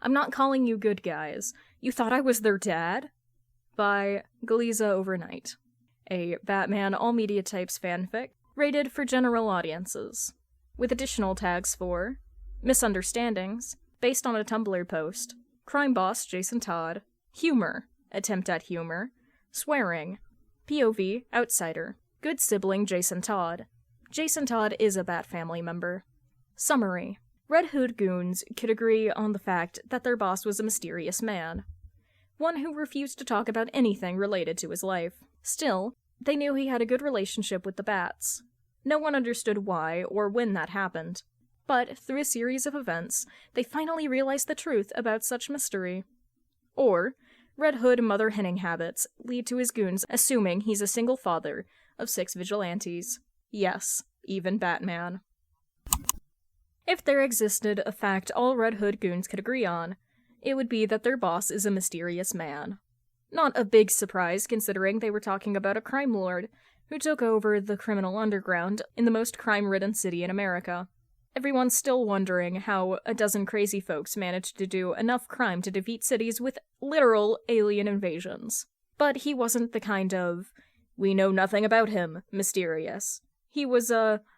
I'm not calling you good guys. You thought I was their dad? By Galiza Overnight. A Batman All Media Types fanfic, rated for general audiences. With additional tags for misunderstandings, based on a Tumblr post, crime boss Jason Todd, humor, attempt at humor, swearing, POV, outsider, good sibling Jason Todd. Jason Todd is a Bat family member. Summary. Red Hood goons could agree on the fact that their boss was a mysterious man. One who refused to talk about anything related to his life. Still, they knew he had a good relationship with the Bats. No one understood why or when that happened. But, through a series of events, they finally realized the truth about such mystery. Or, Red Hood mother henning habits lead to his goons assuming he's a single father of 6 vigilantes. Yes, even Batman. If there existed a fact all Red Hood goons could agree on, it would be that their boss is a mysterious man. Not a big surprise considering they were talking about a crime lord who took over the criminal underground in the most crime-ridden city in America. Everyone's still wondering how a dozen crazy folks managed to do enough crime to defeat cities with literal alien invasions. But he wasn't the kind of, we know nothing about him, mysterious. He was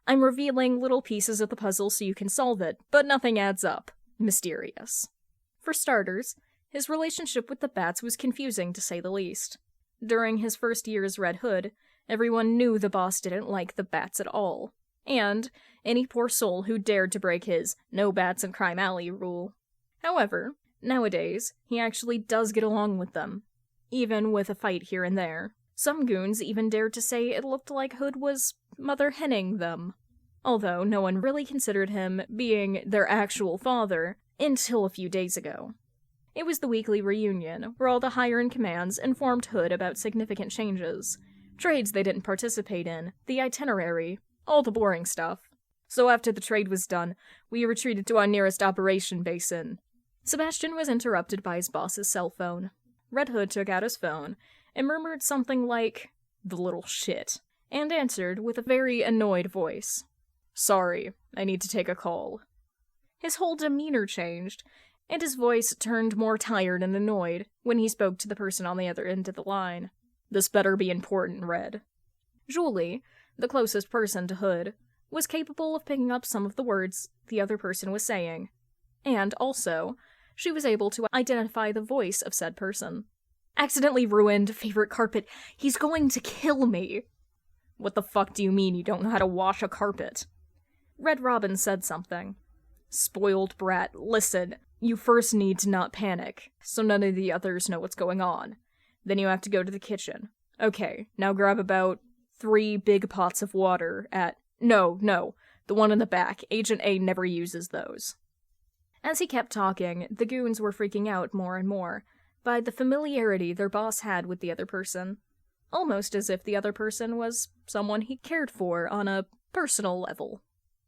I'm revealing little pieces of the puzzle so you can solve it, but nothing adds up, mysterious. For starters, his relationship with the Bats was confusing to say the least. During his first year as Red Hood, everyone knew the boss didn't like the Bats at all. And any poor soul who dared to break his no bats in Crime Alley rule. However, nowadays, he actually does get along with them, even with a fight here and there. Some goons even dared to say it looked like Hood was mother henning them, although no one really considered him being their actual father until a few days ago. It was the weekly reunion, where all the higher-in-commands informed Hood about significant changes, trades they didn't participate in, the itinerary, all the boring stuff. So after the trade was done, we retreated to our nearest operation basin. Sebastian was interrupted by his boss's cell phone. Red Hood took out his phone and murmured something like, "The little shit," and answered with a very annoyed voice. "Sorry, I need to take a call." His whole demeanor changed, and his voice turned more tired and annoyed when he spoke to the person on the other end of the line. "This better be important, Red." Julie, the closest person to Hood, was capable of picking up some of the words the other person was saying, and also, she was able to identify the voice of said person. "Accidentally ruined, favorite carpet, he's going to kill me." "What the fuck do you mean you don't know how to wash a carpet?" Red Robin said something. "Spoiled brat, listen, you first need to not panic, so none of the others know what's going on. Then you have to go to the kitchen. Okay, now grab about 3 big pots of water at— No, the one in the back. Agent A never uses those." As he kept talking, the goons were freaking out more and more by the familiarity their boss had with the other person, almost as if the other person was someone he cared for on a personal level.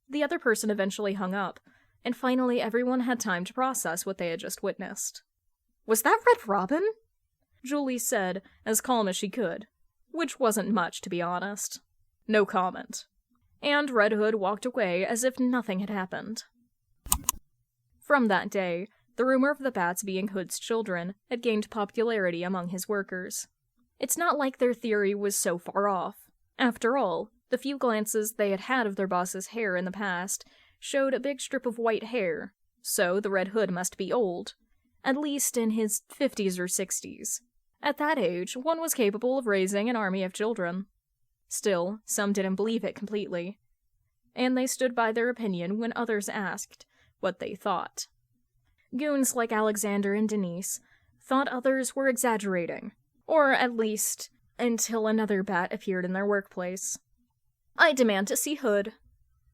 The other person eventually hung up, and finally everyone had time to process what they had just witnessed. "Was that Red Robin?" Julie said, as calm as she could, which wasn't much, to be honest. No comment. And Red Hood walked away as if nothing had happened. From that day, the rumor of the Bats being Hood's children had gained popularity among his workers. It's not like their theory was so far off. After all, the few glances they had had of their boss's hair in the past showed a big strip of white hair, so the Red Hood must be old, at least in his 50s or 60s. At that age, one was capable of raising an army of children. Still, some didn't believe it completely, and they stood by their opinion when others asked what they thought. Goons like Alexander and Denise thought others were exaggerating, or at least until another Bat appeared in their workplace. "I demand to see Hood."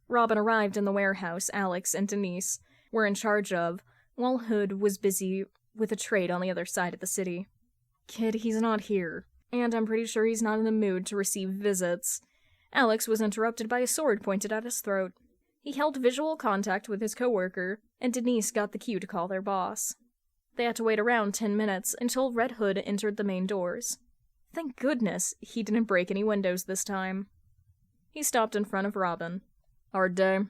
Robin arrived in the warehouse Alex and Denise were in charge of, while Hood was busy with a trade on the other side of the city. "Kid, he's not here, and I'm pretty sure he's not in the mood to receive visits." Alex was interrupted by a sword pointed at his throat. He held visual contact with his coworker, and Denise got the cue to call their boss. They had to wait around 10 minutes until Red Hood entered the main doors. Thank goodness he didn't break any windows this time. He stopped in front of Robin. "Hard day?"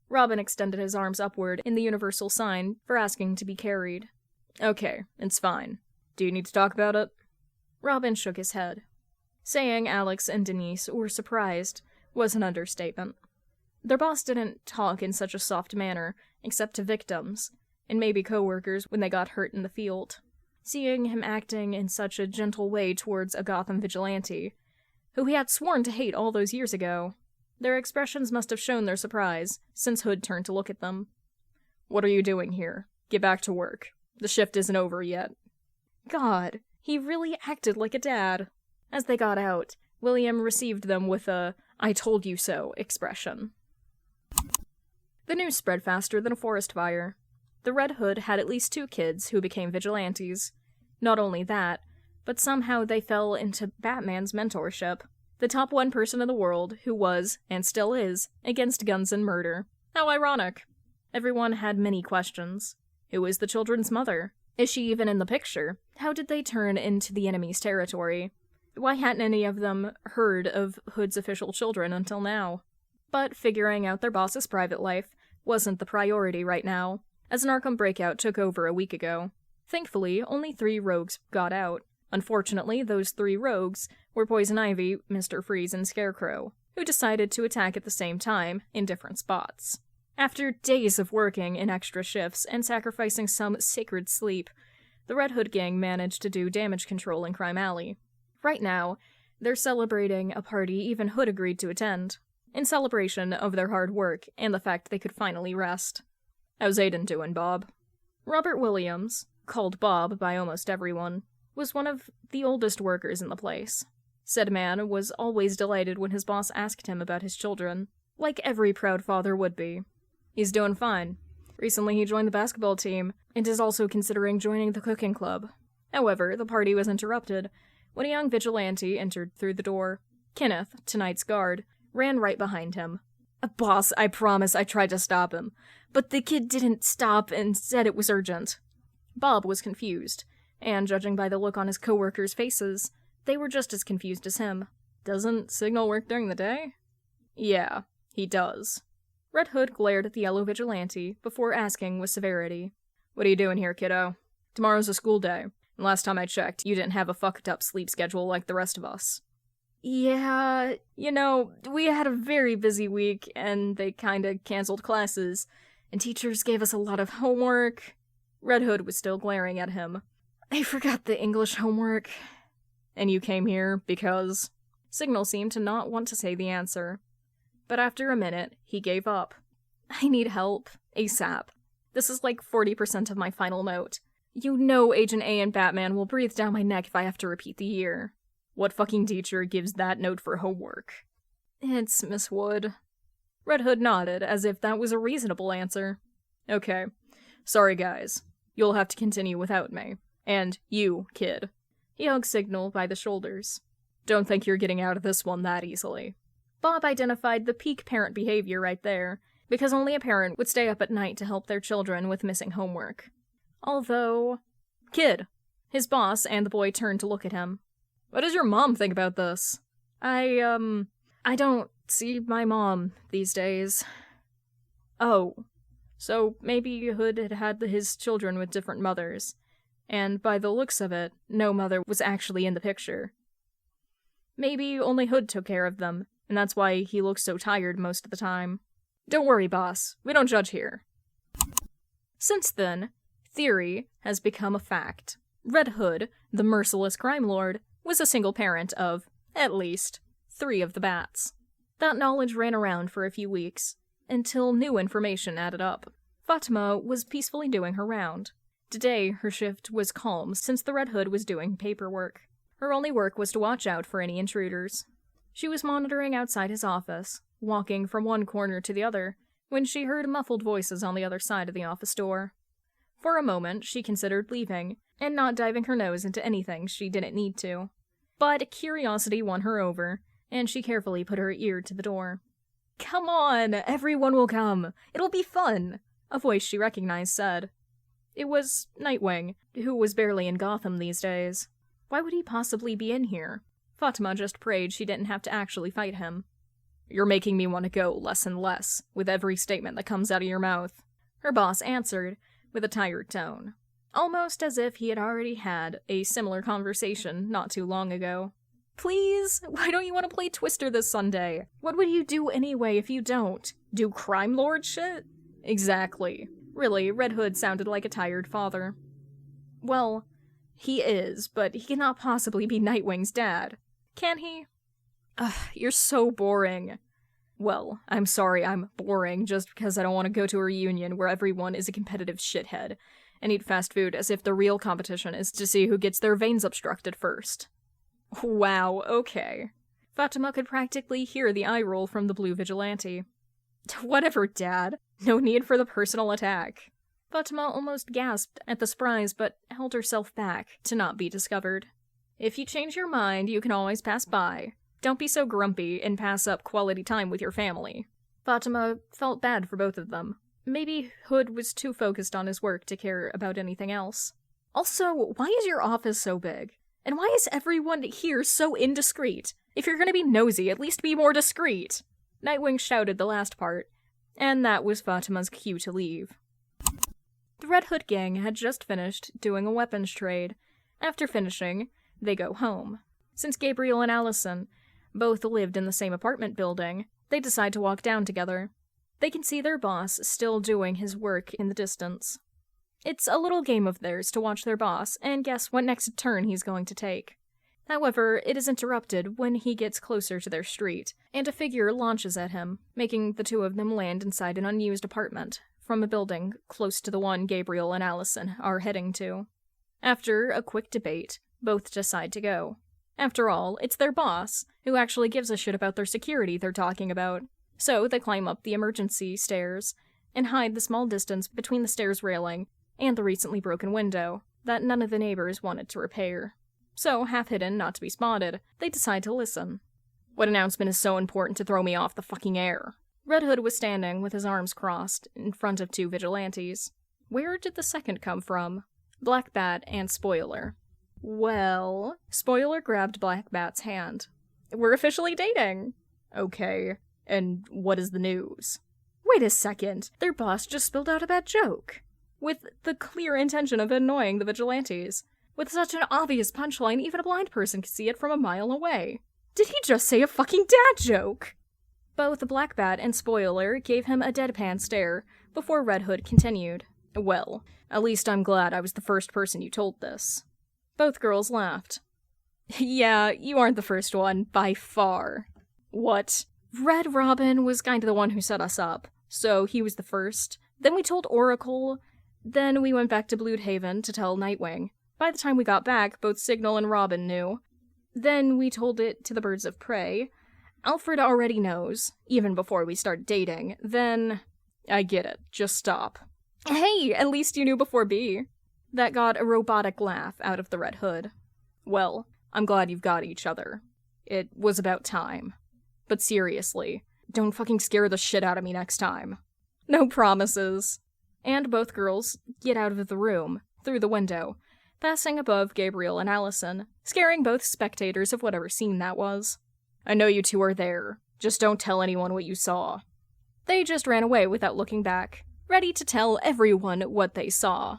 Robin extended his arms upward in the universal sign for asking to be carried. Okay, it's fine. Do you need to talk about it? Robin shook his head. Saying Alex and Denise were surprised was an understatement. Their boss didn't talk in such a soft manner, except to victims, and maybe coworkers when they got hurt in the field. Seeing him acting in such a gentle way towards a Gotham vigilante, who he had sworn to hate all those years ago, their expressions must have shown their surprise, since Hood turned to look at them. What are you doing here? Get back to work. The shift isn't over yet. God, he really acted like a dad. As they got out, William received them with a "I told you so" expression. The news spread faster than a forest fire. The Red Hood had at least 2 kids who became vigilantes. Not only that, but somehow they fell into Batman's mentorship, the top 1% in the world who was, and still is, against guns and murder. How ironic. Everyone had many questions. Who is the children's mother? Is she even in the picture? How did they turn into the enemy's territory? Why hadn't any of them heard of Hood's official children until now? But figuring out their boss's private life wasn't the priority right now, as an Arkham breakout took over a week ago. Thankfully, only 3 rogues got out. Unfortunately, those 3 rogues were Poison Ivy, Mr. Freeze, and Scarecrow, who decided to attack at the same time, in different spots. After days of working in extra shifts and sacrificing some sacred sleep, the Red Hood gang managed to do damage control in Crime Alley. Right now, they're celebrating a party even Hood agreed to attend, in celebration of their hard work and the fact they could finally rest. How's Aiden doing, Bob? Robert Williams, called Bob by almost everyone, was one of the oldest workers in the place. Said man was always delighted when his boss asked him about his children, like every proud father would be. He's doing fine. Recently he joined the basketball team, and is also considering joining the cooking club. However, the party was interrupted when a young vigilante entered through the door. Kenneth, tonight's guard, ran right behind him. Boss, I promise I tried to stop him, but the kid didn't stop and said it was urgent. Bob was confused, and judging by the look on his coworkers' faces, they were just as confused as him. Doesn't Signal work during the day? Yeah, he does. Red Hood glared at the yellow vigilante before asking with severity, What are you doing here, kiddo? Tomorrow's a school day, and last time I checked, you didn't have a fucked-up sleep schedule like the rest of us. Yeah, we had a very busy week, and they kinda canceled classes, and teachers gave us a lot of homework. Red Hood was still glaring at him. I forgot the English homework. And you came here because... Signal seemed to not want to say the answer. But after a minute, he gave up. I need help. ASAP. This is like 40% of my final note. You know Agent A and Batman will breathe down my neck if I have to repeat the year. What fucking teacher gives that note for homework? It's Miss Wood. Red Hood nodded, as if that was a reasonable answer. Okay. Sorry, guys. You'll have to continue without me. And you, kid. He hugged Signal by the shoulders. Don't think you're getting out of this one that easily. Bob identified the peak parent behavior right there, because only a parent would stay up at night to help their children with missing homework. Although... Kid! His boss and the boy turned to look at him. What does your mom think about this? I don't see my mom these days. Oh. So maybe Hood had had his children with different mothers, and by the looks of it, no mother was actually in the picture. Maybe only Hood took care of them, and that's why he looks so tired most of the time. Don't worry, boss. We don't judge here. Since then, theory has become a fact. Red Hood, the merciless crime lord, was a single parent of, at least, 3 of the bats. That knowledge ran around for a few weeks, until new information added up. Fatima was peacefully doing her round. Today, her shift was calm since the Red Hood was doing paperwork. Her only work was to watch out for any intruders. She was monitoring outside his office, walking from one corner to the other, when she heard muffled voices on the other side of the office door. For a moment, she considered leaving, and not diving her nose into anything she didn't need to. But curiosity won her over, and she carefully put her ear to the door. Come on, everyone will come. It'll be fun, a voice she recognized said. It was Nightwing, who was barely in Gotham these days. Why would he possibly be in here? Fatima just prayed she didn't have to actually fight him. You're making me want to go less and less, with every statement that comes out of your mouth, her boss answered, with a tired tone. almost as if he had already had a similar conversation not too long ago. Please? Why don't you want to play Twister this Sunday? What would you do anyway if you don't? Do crime lord shit? Exactly. Really, Red Hood sounded like a tired father. Well, he is, but he cannot possibly be Nightwing's dad. Can he? Ugh, you're so boring. Well, I'm sorry I'm boring just because I don't want to go to a reunion where everyone is a competitive shithead and eat fast food as if the real competition is to see who gets their veins obstructed first. Wow, okay. Fatima could practically hear the eye roll from the blue vigilante. Whatever, Dad. No need for the personal attack. Fatima almost gasped at the surprise, but held herself back to not be discovered. If you change your mind, you can always pass by. Don't be so grumpy and pass up quality time with your family. Fatima felt bad for both of them. Maybe Hood was too focused on his work to care about anything else. Also, why is your office so big? And why is everyone here so indiscreet? If you're gonna be nosy, at least be more discreet. Nightwing shouted the last part, and that was Fatima's cue to leave. The Red Hood gang had just finished doing a weapons trade. After finishing, they go home. Since Gabriel and Allison both lived in the same apartment building, they decide to walk down together. They can see their boss still doing his work in the distance. It's a little game of theirs to watch their boss and guess what next turn he's going to take. However, it is interrupted when he gets closer to their street, and a figure launches at him, making the two of them land inside an unused apartment from a building close to the one Gabriel and Allison are heading to. After a quick debate, both decide to go. After all, it's their boss, who actually gives a shit about their security they're talking about. So they climb up the emergency stairs and hide the small distance between the stairs railing and the recently broken window that none of the neighbors wanted to repair. So, half hidden, not to be spotted, they decide to listen. What announcement is so important to throw me off the fucking air? Red Hood was standing with his arms crossed in front of two vigilantes. Where did the second come from? Blackbat and Spoiler. Well, Spoiler grabbed Blackbat's hand. We're officially dating! Okay, and what is the news? Wait a second, their boss just spilled out a bad joke. With the clear intention of annoying the vigilantes. With such an obvious punchline, even a blind person could see it from a mile away. Did he just say a fucking dad joke? Both Blackbat and Spoiler gave him a deadpan stare before Red Hood continued. Well, at least I'm glad I was the first person you told this. Both girls laughed. Yeah, you aren't the first one, by far. What? Red Robin was kinda the one who set us up, so he was the first. Then we told Oracle. Then we went back to Bloodhaven to tell Nightwing. By the time we got back, both Signal and Robin knew. Then we told it to the Birds of Prey. Alfred already knows, even before we started dating. Then... I get it. Just stop. Hey, at least you knew before B. That got a robotic laugh out of the Red Hood. Well, I'm glad you've got each other. It was about time. But seriously, don't fucking scare the shit out of me next time. No promises. And both girls get out of the room, through the window, passing above Gabriel and Allison, scaring both spectators of whatever scene that was. I know you two are there. Just don't tell anyone what you saw. They just ran away without looking back, ready to tell everyone what they saw.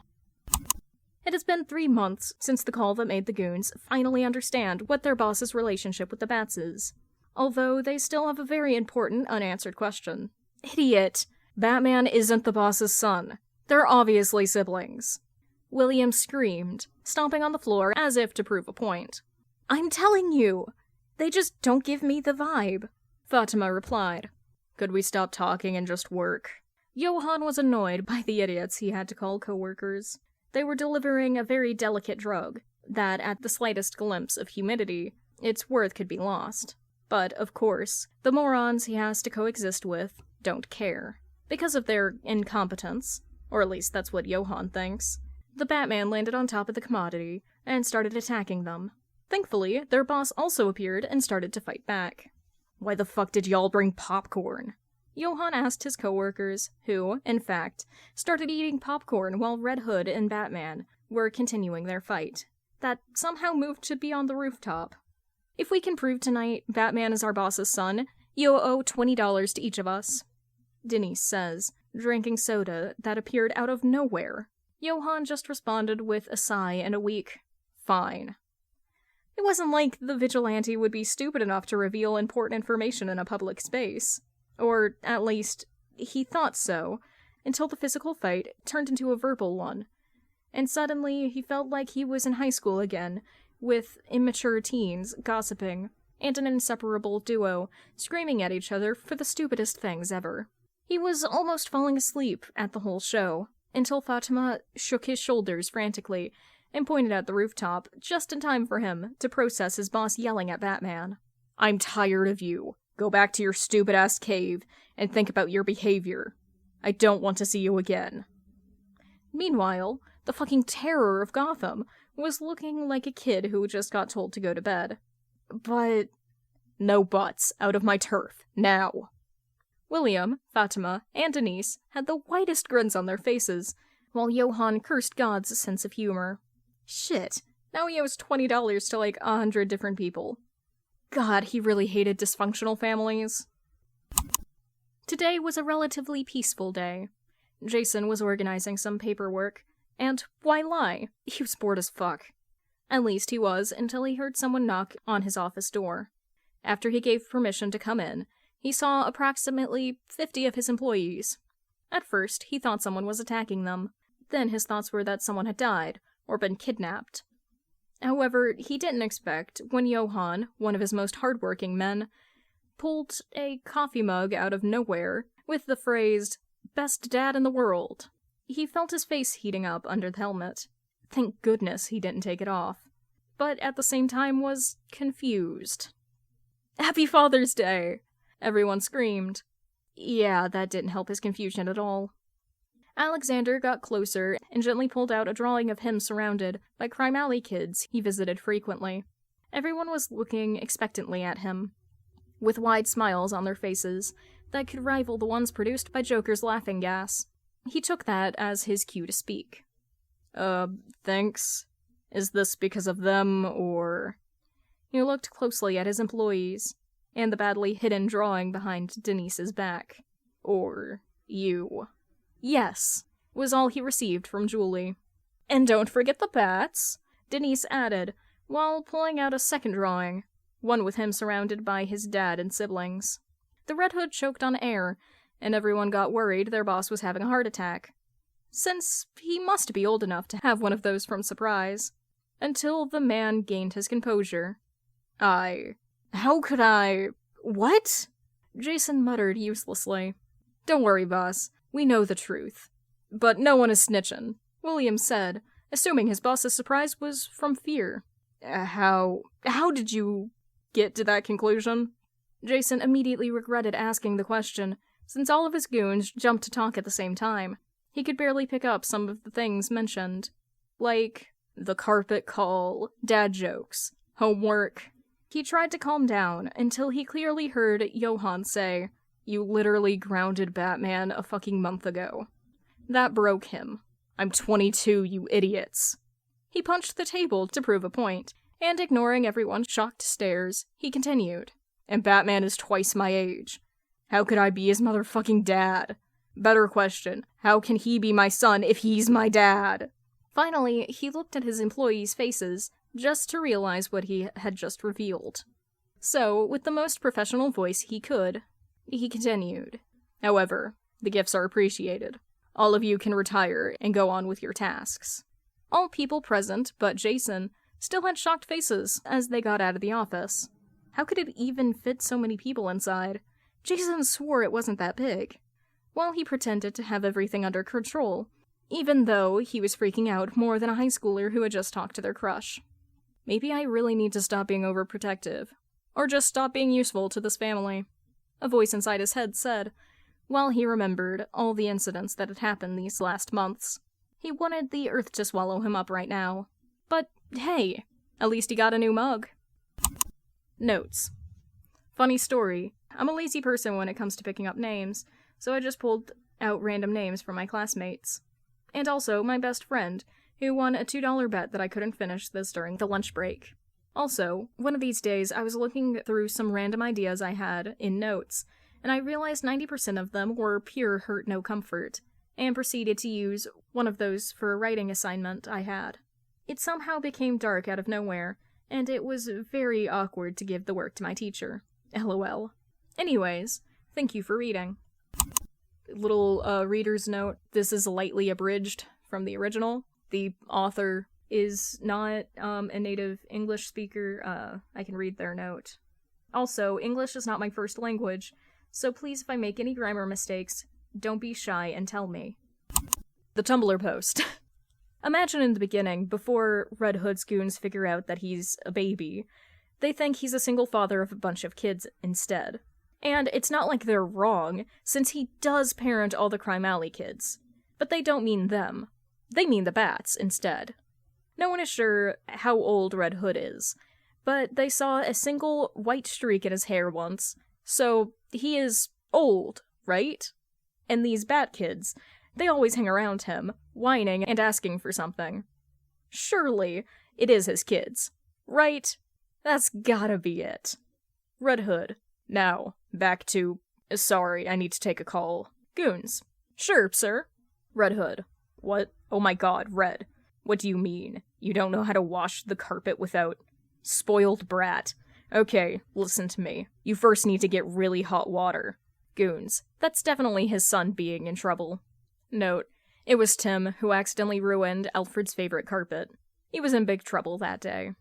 It has been 3 months since the call that made the goons finally understand what their boss's relationship with the bats is, although they still have a very important unanswered question. Idiot! Batman isn't the boss's son. They're obviously siblings. William screamed, stomping on the floor as if to prove a point. I'm telling you! They just don't give me the vibe. Fatima replied. Could we stop talking and just work? Johann was annoyed by the idiots he had to call co-workers. They were delivering a very delicate drug, that at the slightest glimpse of humidity, its worth could be lost. But, of course, the morons he has to coexist with don't care. Because of their incompetence, or at least that's what Johann thinks, the Batman landed on top of the commodity and started attacking them. Thankfully, their boss also appeared and started to fight back. Why the fuck did y'all bring popcorn? Johann asked his coworkers, who, in fact, started eating popcorn while Red Hood and Batman were continuing their fight. That somehow moved to be on the rooftop. If we can prove tonight Batman is our boss's son, you owe $20 to each of us. Denise says, drinking soda that appeared out of nowhere. Johann just responded with a sigh and a weak, "Fine." It wasn't like the vigilante would be stupid enough to reveal important information in a public space. Or, at least, he thought so, until the physical fight turned into a verbal one. And suddenly, he felt like he was in high school again, with immature teens gossiping, and an inseparable duo screaming at each other for the stupidest things ever. He was almost falling asleep at the whole show, until Fatima shook his shoulders frantically and pointed at the rooftop, just in time for him to process his boss yelling at Batman. "I'm tired of you. Go back to your stupid-ass cave and think about your behavior. I don't want to see you again." Meanwhile, the fucking terror of Gotham was looking like a kid who just got told to go to bed. But... no buts. Out of my turf. Now. William, Fatima, and Denise had the widest grins on their faces, while Johann cursed God's sense of humor. Shit, now he owes $20 to like 100 different people. God, he really hated dysfunctional families. Today was a relatively peaceful day. Jason was organizing some paperwork, and why lie? He was bored as fuck. At least he was until he heard someone knock on his office door. After he gave permission to come in, he saw approximately 50 of his employees. At first, he thought someone was attacking them. Then his thoughts were that someone had died, or been kidnapped. However, he didn't expect when Johann, one of his most hardworking men, pulled a coffee mug out of nowhere with the phrase, "Best dad in the world." He felt his face heating up under the helmet. Thank goodness he didn't take it off. But at the same time was confused. "Happy Father's Day!" Everyone screamed. Yeah, that didn't help his confusion at all. Alexander got closer and gently pulled out a drawing of him surrounded by Crime Alley kids he visited frequently. Everyone was looking expectantly at him, with wide smiles on their faces that could rival the ones produced by Joker's laughing gas. He took that as his cue to speak. Thanks. Is this because of them, or..." He looked closely at his employees, and the badly hidden drawing behind Denise's back. "Or you." "Yes," was all he received from Julie. "And don't forget the bats," Denise added, while pulling out a second drawing, one with him surrounded by his dad and siblings. The Red Hood choked on air, and everyone got worried their boss was having a heart attack, since he must be old enough to have one of those from Surprise, until the man gained his composure. How could I... What?" Jason muttered uselessly. "Don't worry, boss. We know the truth. But no one is snitching," William said, assuming his boss's surprise was from fear. How did you get to that conclusion?" Jason immediately regretted asking the question, since all of his goons jumped to talk at the same time. He could barely pick up some of the things mentioned. Like, the carpet call, dad jokes, homework. He tried to calm down until he clearly heard Johann say, "You literally grounded Batman a fucking month ago." That broke him. "I'm 22, you idiots." He punched the table to prove a point, and ignoring everyone's shocked stares, he continued. "And Batman is twice my age. How could I be his motherfucking dad? Better question, how can he be my son if he's my dad?" Finally, he looked at his employees' faces, just to realize what he had just revealed. So, with the most professional voice he could, he continued. "However, the gifts are appreciated. All of you can retire and go on with your tasks." All people present, but Jason, still had shocked faces as they got out of the office. How could it even fit so many people inside? Jason swore it wasn't that big. While he pretended to have everything under control, even though he was freaking out more than a high schooler who had just talked to their crush. Maybe I really need to stop being overprotective. Or just stop being useful to this family. A voice inside his head said, while he remembered all the incidents that had happened these last months. He wanted the earth to swallow him up right now. But, hey, at least he got a new mug. Notes. Funny story. I'm a lazy person when it comes to picking up names, so I just pulled out random names from my classmates. And also my best friend, who won a $2 bet that I couldn't finish this during the lunch break. Also, one of these days I was looking through some random ideas I had in notes, and I realized 90% of them were pure hurt no comfort. and proceeded to use one of those for a writing assignment I had. It somehow became dark out of nowhere, and it was very awkward to give the work to my teacher. LOL. Anyways, thank you for reading. Little reader's note, this is lightly abridged from the original. The author is not a native English speaker. I can read their note. Also, English is not my first language, so please, if I make any grammar mistakes, don't be shy and tell me. The Tumblr Post. Imagine in the beginning, before Red Hood's goons figure out that he's a baby, they think he's a single father of a bunch of kids instead. And it's not like they're wrong, since he does parent all the Crime Alley kids. But they don't mean them. They mean the bats instead. No one is sure how old Red Hood is, but they saw a single white streak in his hair once, so he is old, right? And these bat kids, they always hang around him, whining and asking for something. Surely, it is his kids, right? That's gotta be it. Red Hood. Now, back to... Sorry, I need to take a call. Goons. Sure, sir. Red Hood. What? Oh my god, Red. What do you mean? You don't know how to wash the carpet without... Spoiled brat. Okay, listen to me. You first need to get really hot water. Goons. That's definitely his son being in trouble. Note. It was Tim who accidentally ruined Alfred's favorite carpet. He was in big trouble that day.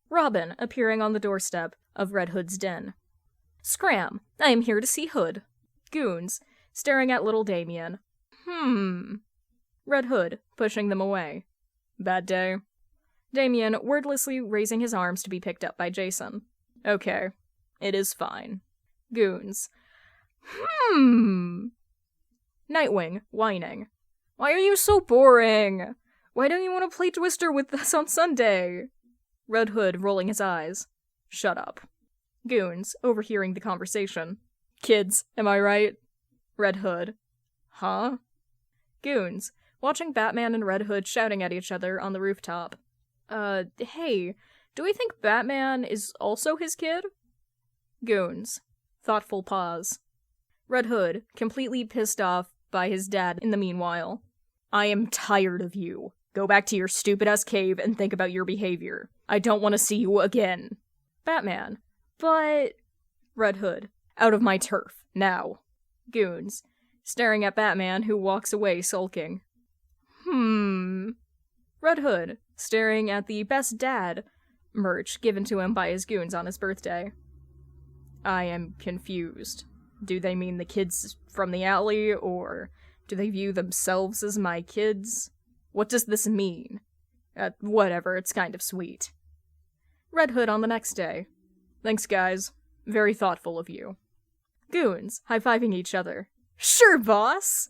Robin, appearing on the doorstep of Red Hood's den. Scram, I am here to see Hood. Goons, staring at little Damien. Red Hood, pushing them away. Bad day. Damien, wordlessly raising his arms to be picked up by Jason. Okay, it is fine. Goons. Nightwing, whining. Why are you so boring? Why don't you want to play Twister with us on Sunday? Red Hood, rolling his eyes. Shut up. Goons, overhearing the conversation. Kids, am I right? Red Hood. Huh? Goons, watching Batman and Red Hood shouting at each other on the rooftop. Hey, do we think Batman is also his kid? Goons, thoughtful pause. Red Hood, completely pissed off by his dad in the meanwhile. I am tired of you. Go back to your stupid-ass cave and think about your behavior. I don't want to see you again. Batman. But... Red Hood. Out of my turf. Now. Goons. Staring at Batman, who walks away sulking. Red Hood. Staring at the best dad merch given to him by his goons on his birthday. I am confused. Do they mean the kids from the alley, or do they view themselves as my kids? What does this mean? Whatever, it's kind of sweet. Red Hood on the next day. Thanks, guys. Very thoughtful of you. Goons, high-fiving each other. Sure, boss!